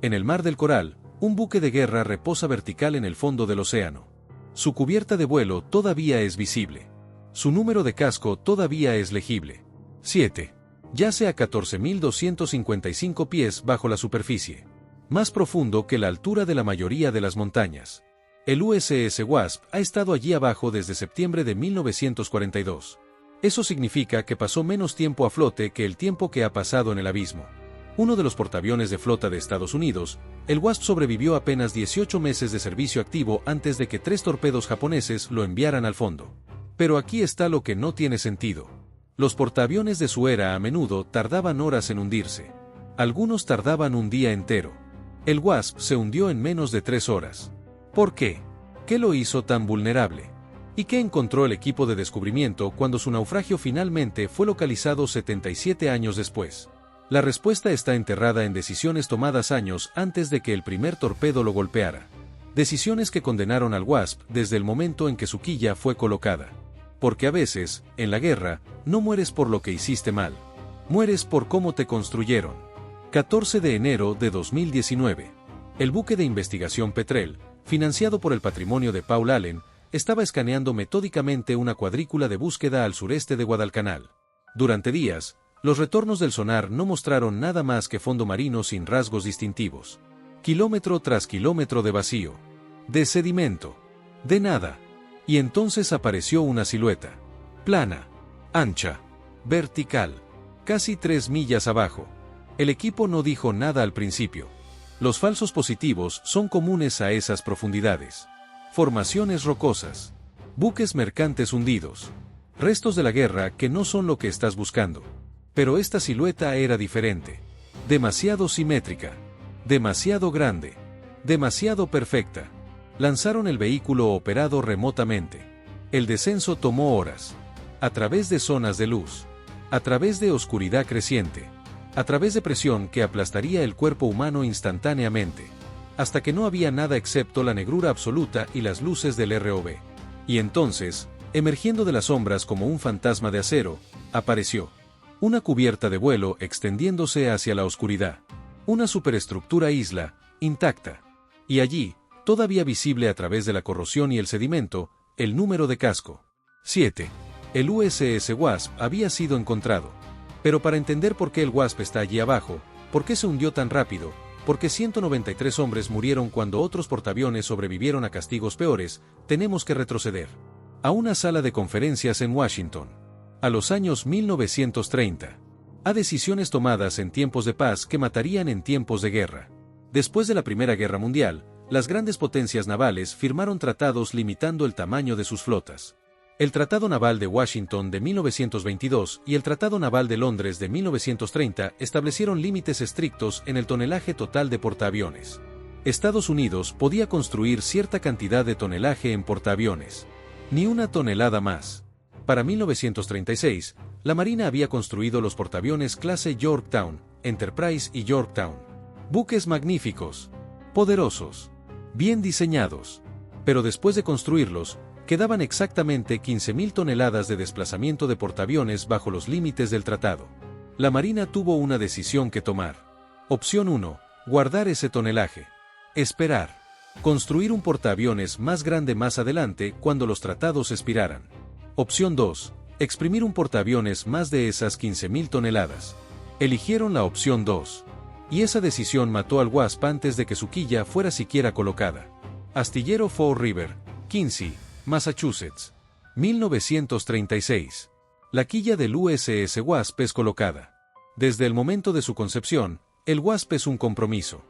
En el Mar del Coral, un buque de guerra reposa vertical en el fondo del océano. Su cubierta de vuelo todavía es visible. Su número de casco todavía es legible. 7. Yace a 14.255 pies bajo la superficie. Más profundo que la altura de la mayoría de las montañas. El USS Wasp ha estado allí abajo desde septiembre de 1942. Eso significa que pasó menos tiempo a flote que el tiempo que ha pasado en el abismo. Uno de los portaaviones de flota de Estados Unidos, el Wasp sobrevivió apenas 18 meses de servicio activo antes de que 3 torpedos japoneses lo enviaran al fondo. Pero aquí está lo que no tiene sentido. Los portaaviones de su era a menudo tardaban horas en hundirse. Algunos tardaban un día entero. El Wasp se hundió en menos de 3 horas. ¿Por qué? ¿Qué lo hizo tan vulnerable? ¿Y qué encontró el equipo de descubrimiento cuando su naufragio finalmente fue localizado 77 años después? La respuesta está enterrada en decisiones tomadas años antes de que el primer torpedo lo golpeara. Decisiones que condenaron al Wasp desde el momento en que su quilla fue colocada. Porque a veces, en la guerra, no mueres por lo que hiciste mal. Mueres por cómo te construyeron. 14 de enero de 2019. El buque de investigación Petrel, financiado por el patrimonio de Paul Allen, estaba escaneando metódicamente una cuadrícula de búsqueda al sureste de Guadalcanal. Durante días, los retornos del sonar no mostraron nada más que fondo marino sin rasgos distintivos. Kilómetro tras kilómetro de vacío. De sedimento. De nada. Y entonces apareció una silueta. Plana. Ancha. Vertical. Casi 3 millas abajo. El equipo no dijo nada al principio. Los falsos positivos son comunes a esas profundidades. Formaciones rocosas. Buques mercantes hundidos. Restos de la guerra que no son lo que estás buscando. Pero esta silueta era diferente. Demasiado simétrica. Demasiado grande. Demasiado perfecta. Lanzaron el vehículo operado remotamente. El descenso tomó horas. A través de zonas de luz. A través de oscuridad creciente. A través de presión que aplastaría el cuerpo humano instantáneamente. Hasta que no había nada excepto la negrura absoluta y las luces del ROV. Y entonces, emergiendo de las sombras como un fantasma de acero, apareció. Una cubierta de vuelo extendiéndose hacia la oscuridad. Una superestructura isla, intacta. Y allí, todavía visible a través de la corrosión y el sedimento, el número de casco. 7. El USS Wasp había sido encontrado. Pero para entender por qué el Wasp está allí abajo, por qué se hundió tan rápido, por qué 193 hombres murieron cuando otros portaaviones sobrevivieron a castigos peores, tenemos que retroceder. A una sala de conferencias en Washington. A los años 1930. A decisiones tomadas en tiempos de paz que matarían en tiempos de guerra. Después de la Primera Guerra Mundial, las grandes potencias navales firmaron tratados limitando el tamaño de sus flotas. El Tratado Naval de Washington de 1922 y el Tratado Naval de Londres de 1930 establecieron límites estrictos en el tonelaje total de portaaviones. Estados Unidos podía construir cierta cantidad de tonelaje en portaaviones. Ni una tonelada más. Para 1936, la Marina había construido los portaaviones clase Yorktown, Enterprise y Yorktown. Buques magníficos, poderosos, bien diseñados. Pero después de construirlos, quedaban exactamente 15.000 toneladas de desplazamiento de portaaviones bajo los límites del tratado. La Marina tuvo una decisión que tomar. Opción 1, guardar ese tonelaje. Esperar. Construir un portaaviones más grande más adelante cuando los tratados expiraran. Opción 2, exprimir un portaaviones más de esas 15.000 toneladas. Eligieron la opción 2. Y esa decisión mató al Wasp antes de que su quilla fuera siquiera colocada. Astillero Fall River, Quincy, Massachusetts. 1936. La quilla del USS Wasp es colocada. Desde el momento de su concepción, el Wasp es un compromiso.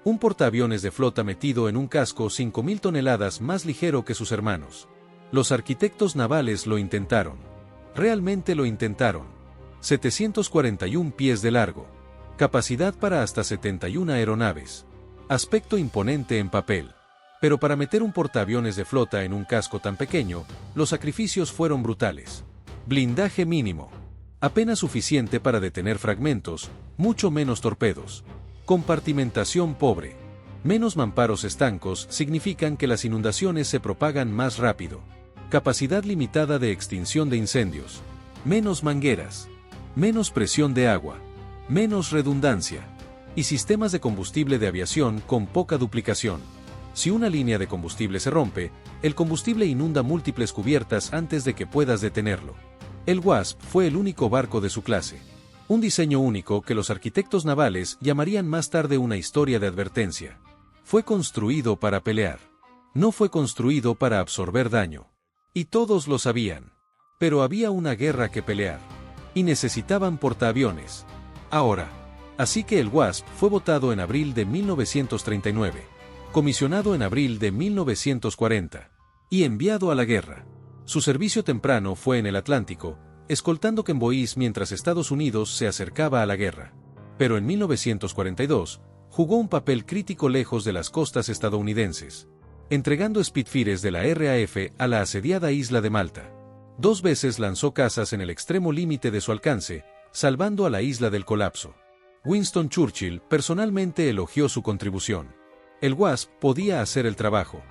Un portaaviones de flota metido en un casco 5.000 toneladas más ligero que sus hermanos. Los arquitectos navales lo intentaron. Realmente lo intentaron. 741 pies de largo. Capacidad para hasta 71 aeronaves. Aspecto imponente en papel. Pero para meter un portaaviones de flota en un casco tan pequeño, los sacrificios fueron brutales. Blindaje mínimo. Apenas suficiente para detener fragmentos, mucho menos torpedos. Compartimentación pobre. Menos mamparos estancos significan que las inundaciones se propagan más rápido. Capacidad limitada de extinción de incendios. Menos mangueras. Menos presión de agua. Menos redundancia. y sistemas de combustible de aviación con poca duplicación. Si una línea de combustible se rompe, el combustible inunda múltiples cubiertas antes de que puedas detenerlo. El Wasp fue el único barco de su clase. Un diseño único que los arquitectos navales llamarían más tarde una historia de advertencia. Fue construido para pelear. No fue construido para absorber daño. Y todos lo sabían. Pero había una guerra que pelear. Y necesitaban portaaviones. Ahora. Así que el Wasp fue votado en abril de 1939. Comisionado en abril de 1940. Y enviado a la guerra. Su servicio temprano fue en el Atlántico, escoltando convoyes mientras Estados Unidos se acercaba a la guerra. Pero en 1942, jugó un papel crítico lejos de las costas estadounidenses, entregando Spitfires de la RAF a la asediada isla de Malta. 2 veces lanzó cazas en el extremo límite de su alcance, salvando a la isla del colapso. Winston Churchill personalmente elogió su contribución. El Wasp podía hacer el trabajo,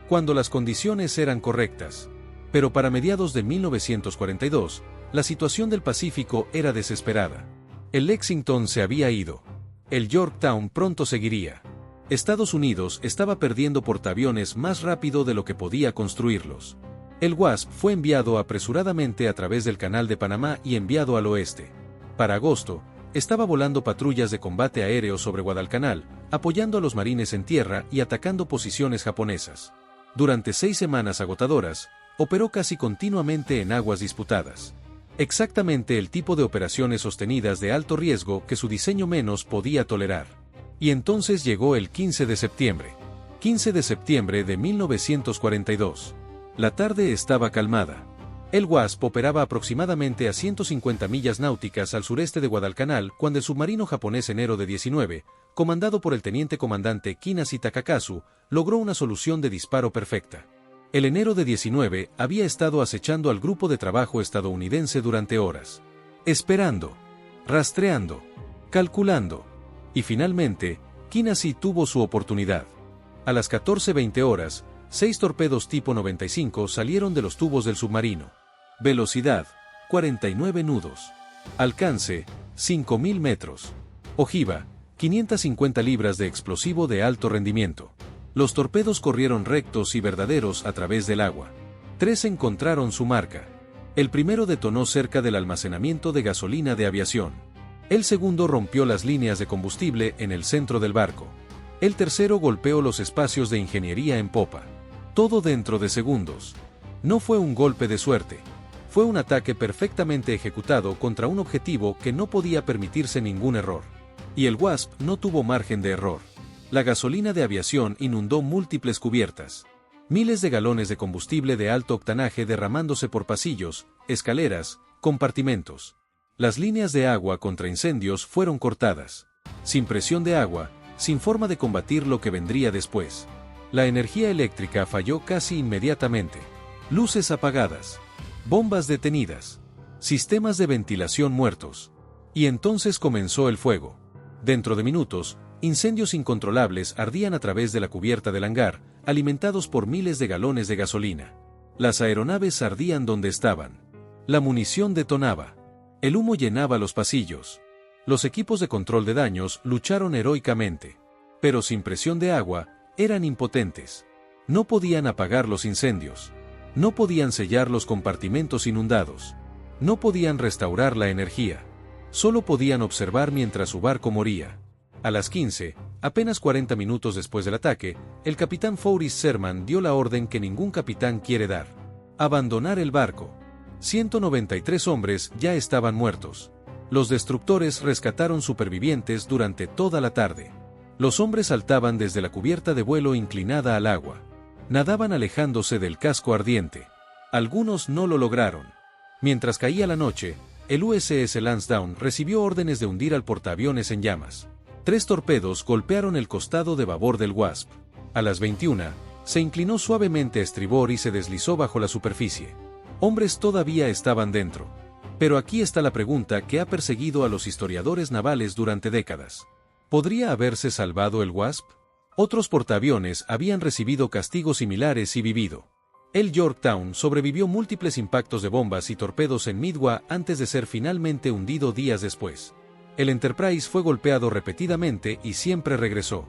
cuando las condiciones eran correctas. Pero para mediados de 1942, la situación del Pacífico era desesperada. El Lexington se había ido. El Yorktown pronto seguiría. Estados Unidos estaba perdiendo portaaviones más rápido de lo que podía construirlos. El Wasp fue enviado apresuradamente a través del Canal de Panamá y enviado al oeste. Para agosto, estaba volando patrullas de combate aéreo sobre Guadalcanal, apoyando a los marines en tierra y atacando posiciones japonesas. Durante 6 semanas agotadoras, operó casi continuamente en aguas disputadas. Exactamente el tipo de operaciones sostenidas de alto riesgo que su diseño menos podía tolerar. Y entonces llegó el 15 de septiembre. 15 de septiembre de 1942. La tarde estaba calmada. El Wasp operaba aproximadamente a 150 millas náuticas al sureste de Guadalcanal cuando el submarino japonés Enero de 19, comandado por el teniente comandante Kinashi Takakazu, logró una solución de disparo perfecta. El Enero de 19 había estado acechando al grupo de trabajo estadounidense durante horas. Esperando, rastreando, calculando. Y finalmente, Kinashi tuvo su oportunidad. A las 14:20 horas, 6 torpedos tipo 95 salieron de los tubos del submarino. Velocidad, 49 nudos. Alcance, 5.000 metros. Ojiva, 550 libras de explosivo de alto rendimiento. Los torpedos corrieron rectos y verdaderos a través del agua. 3 encontraron su marca. El primero detonó cerca del almacenamiento de gasolina de aviación. El segundo rompió las líneas de combustible en el centro del barco. El tercero golpeó los espacios de ingeniería en popa. Todo dentro de segundos. No fue un golpe de suerte. Fue un ataque perfectamente ejecutado contra un objetivo que no podía permitirse ningún error. Y el Wasp no tuvo margen de error. La gasolina de aviación inundó múltiples cubiertas. Miles de galones de combustible de alto octanaje derramándose por pasillos, escaleras, compartimentos. Las líneas de agua contra incendios fueron cortadas. Sin presión de agua, sin forma de combatir lo que vendría después. La energía eléctrica falló casi inmediatamente. Luces apagadas. Bombas detenidas. Sistemas de ventilación muertos. Y entonces comenzó el fuego. Dentro de minutos, incendios incontrolables ardían a través de la cubierta del hangar, alimentados por miles de galones de gasolina. Las aeronaves ardían donde estaban. La munición detonaba. El humo llenaba los pasillos. Los equipos de control de daños lucharon heroicamente. Pero sin presión de agua, eran impotentes. No podían apagar los incendios. No podían sellar los compartimentos inundados. No podían restaurar la energía. Solo podían observar mientras su barco moría. A las 15, apenas 40 minutos después del ataque, el capitán Fouris Sherman dio la orden que ningún capitán quiere dar. Abandonar el barco. 193 hombres ya estaban muertos. Los destructores rescataron supervivientes durante toda la tarde. Los hombres saltaban desde la cubierta de vuelo inclinada al agua. Nadaban alejándose del casco ardiente. Algunos no lo lograron. Mientras caía la noche, el USS Lansdowne recibió órdenes de hundir al portaaviones en llamas. 3 torpedos golpearon el costado de babor del Wasp. A las 21, se inclinó suavemente a estribor y se deslizó bajo la superficie. Hombres todavía estaban dentro. Pero aquí está la pregunta que ha perseguido a los historiadores navales durante décadas. ¿Podría haberse salvado el Wasp? Otros portaaviones habían recibido castigos similares y vivido. El Yorktown sobrevivió múltiples impactos de bombas y torpedos en Midway antes de ser finalmente hundido días después. El Enterprise fue golpeado repetidamente y siempre regresó.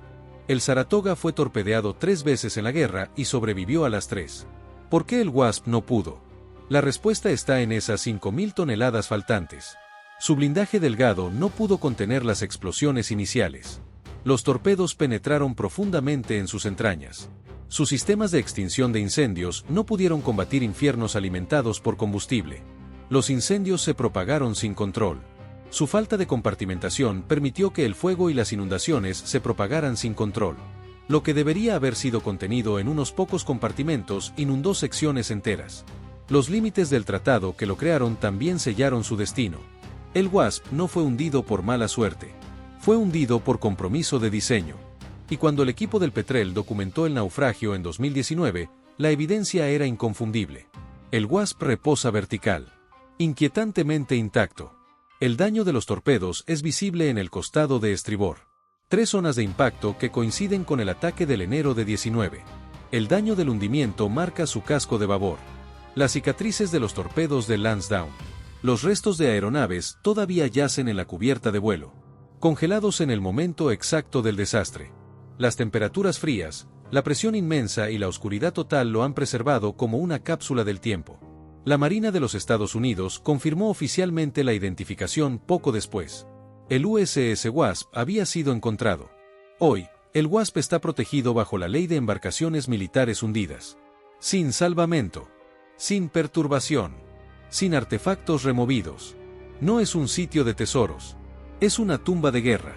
El Saratoga fue torpedeado 3 veces en la guerra y sobrevivió a las 3. ¿Por qué el Wasp no pudo? La respuesta está en esas 5.000 toneladas faltantes. Su blindaje delgado no pudo contener las explosiones iniciales. Los torpedos penetraron profundamente en sus entrañas. Sus sistemas de extinción de incendios no pudieron combatir infiernos alimentados por combustible. Los incendios se propagaron sin control. Su falta de compartimentación permitió que el fuego y las inundaciones se propagaran sin control. Lo que debería haber sido contenido en unos pocos compartimentos inundó secciones enteras. Los límites del tratado que lo crearon también sellaron su destino. El Wasp no fue hundido por mala suerte. Fue hundido por compromiso de diseño. Y cuando el equipo del Petrel documentó el naufragio en 2019, la evidencia era inconfundible. El Wasp reposa vertical, inquietantemente intacto. El daño de los torpedos es visible en el costado de estribor. 3 zonas de impacto que coinciden con el ataque del enero de 19. El daño del hundimiento marca su casco de babor. Las cicatrices de los torpedos de Lansdowne. Los restos de aeronaves todavía yacen en la cubierta de vuelo, congelados en el momento exacto del desastre. Las temperaturas frías, la presión inmensa y la oscuridad total lo han preservado como una cápsula del tiempo. La Marina de los Estados Unidos confirmó oficialmente la identificación poco después. El USS Wasp había sido encontrado. Hoy, el Wasp está protegido bajo la ley de embarcaciones militares hundidas. Sin salvamento. Sin perturbación. Sin artefactos removidos. No es un sitio de tesoros. Es una tumba de guerra.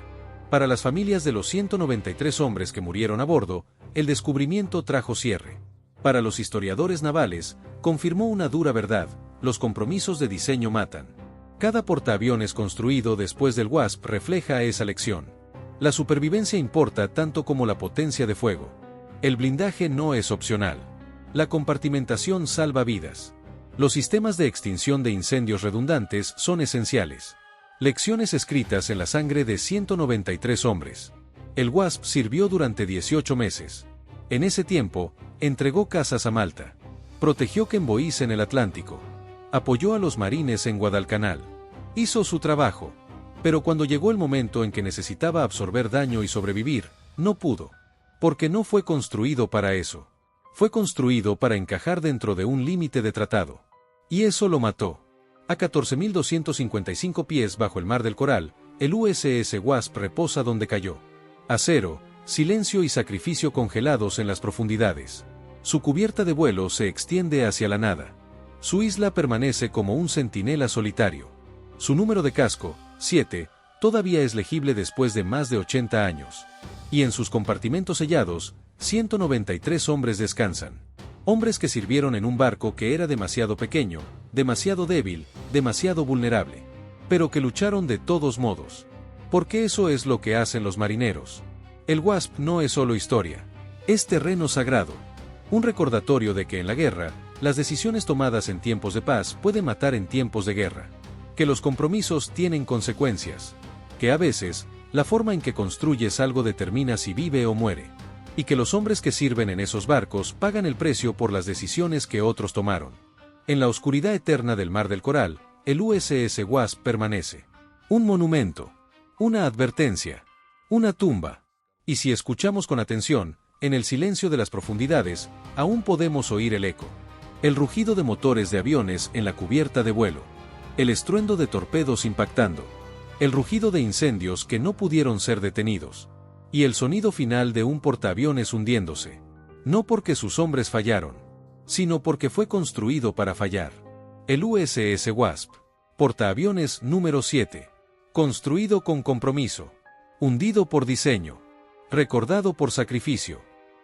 Para las familias de los 193 hombres que murieron a bordo, el descubrimiento trajo cierre. Para los historiadores navales, confirmó una dura verdad: los compromisos de diseño matan. Cada portaaviones construido después del Wasp refleja esa lección. La supervivencia importa tanto como la potencia de fuego. El blindaje no es opcional. La compartimentación salva vidas. Los sistemas de extinción de incendios redundantes son esenciales. Lecciones escritas en la sangre de 193 hombres. El Wasp sirvió durante 18 meses. En ese tiempo, entregó casas a Malta. Protegió Kenvois en el Atlántico. Apoyó a los marines en Guadalcanal. Hizo su trabajo. Pero cuando llegó el momento en que necesitaba absorber daño y sobrevivir, no pudo. Porque no fue construido para eso. Fue construido para encajar dentro de un límite de tratado. Y eso lo mató. A 14.255 pies bajo el Mar del Coral, el USS Wasp reposa donde cayó. Acero, silencio y sacrificio congelados en las profundidades. Su cubierta de vuelo se extiende hacia la nada. Su isla permanece como un centinela solitario. Su número de casco, 7, todavía es legible después de más de 80 años. Y en sus compartimentos sellados, 193 hombres descansan. Hombres que sirvieron en un barco que era demasiado pequeño, demasiado débil, demasiado vulnerable. Pero que lucharon de todos modos. Porque eso es lo que hacen los marineros. El Wasp no es solo historia. Es terreno sagrado. Un recordatorio de que en la guerra, las decisiones tomadas en tiempos de paz pueden matar en tiempos de guerra. Que los compromisos tienen consecuencias. Que a veces, la forma en que construyes algo determina si vive o muere. Y que los hombres que sirven en esos barcos pagan el precio por las decisiones que otros tomaron. En la oscuridad eterna del Mar del Coral, el USS Wasp permanece. Un monumento. Una advertencia. Una tumba. Y si escuchamos con atención, en el silencio de las profundidades, aún podemos oír el eco. El rugido de motores de aviones en la cubierta de vuelo. El estruendo de torpedos impactando. El rugido de incendios que no pudieron ser detenidos. Y el sonido final de un portaaviones hundiéndose. No porque sus hombres fallaron, sino porque fue construido para fallar. El USS Wasp. Portaaviones número 7. Construido con compromiso. Hundido por diseño. Recordado por sacrificio.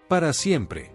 Para siempre.